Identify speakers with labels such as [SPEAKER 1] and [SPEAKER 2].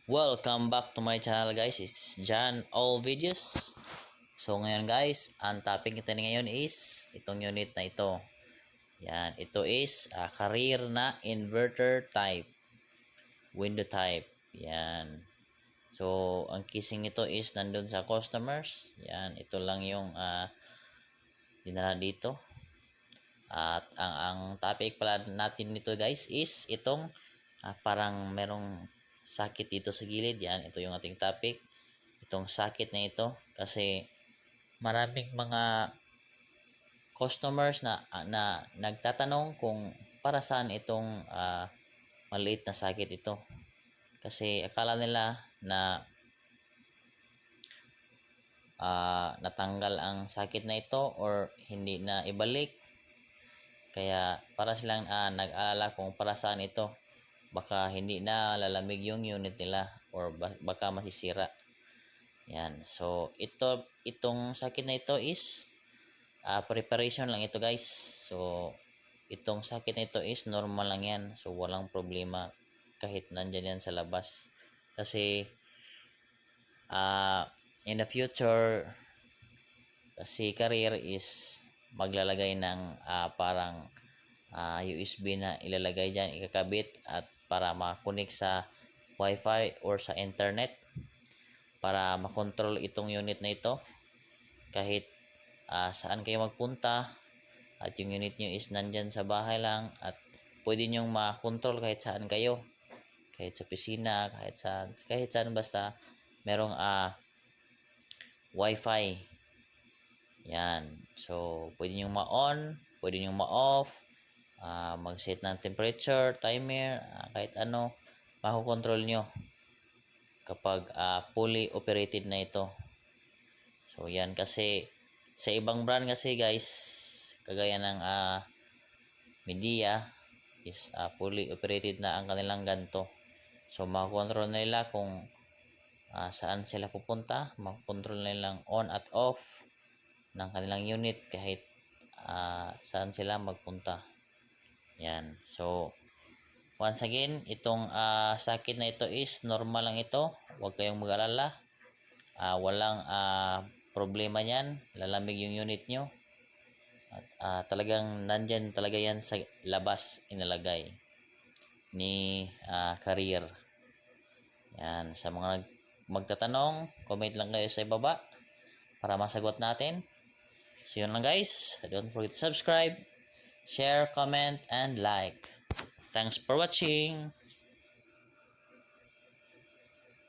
[SPEAKER 1] Welcome back to my channel guys, it's John All Videos. So ngayon guys, ang topic natin ngayon is itong unit na ito. Yan, ito is career na inverter type, window type. Yan. So ang kissing nito is nandun sa customers. Yan, ito lang yung dinala dito. At ang topic pala natin nito guys is itong parang merong sakit dito sa gilid. Yan, ito yung ating topic, itong sakit na ito, kasi maraming mga customers na nagtatanong kung para saan itong maliit na sakit ito, kasi akala nila na natanggal ang sakit na ito or hindi na ibalik, kaya para silang nag-alala kung para saan ito. Baka hindi na lalamig yung unit nila or baka masisira. Yan. So itong sakit na ito is preparation lang ito guys. So itong sakit na ito is normal lang yan. So walang problema kahit nandyan yan sa labas. Kasi in the future, si career is maglalagay ng parang USB na ilalagay dyan, ikakabit at para makunik sa wifi or sa internet, para makontrol itong unit na ito kahit saan kayo magpunta, at yung unit nyo is nandyan sa bahay lang, at pwede nyong makontrol kahit saan kayo, kahit sa opisina, kahit saan basta merong wifi. Yan. So pwede nyong ma-on, pwede nyong ma-off, mag-set ng temperature, timer, kahit ano, makokontrol nyo kapag fully operated na ito. So yan, kasi sa ibang brand kasi guys, kagaya ng Midea is fully operated na ang kanilang ganto. So makokontrol nila kung saan sila pupunta, makokontrol nilang on at off ng kanilang unit kahit saan sila magpunta. Yan. So once again, itong sakit na ito is normal lang ito. Huwag kayong mag-alala. Walang problema yan. Lalamig yung unit nyo. At talagang nandyan talaga yan sa labas inalagay ni career. Yan. Sa mga magtatanong, comment lang kayo sa ibaba para masagot natin. So yun lang guys. Don't forget to subscribe, share, comment, and like. Thanks for watching.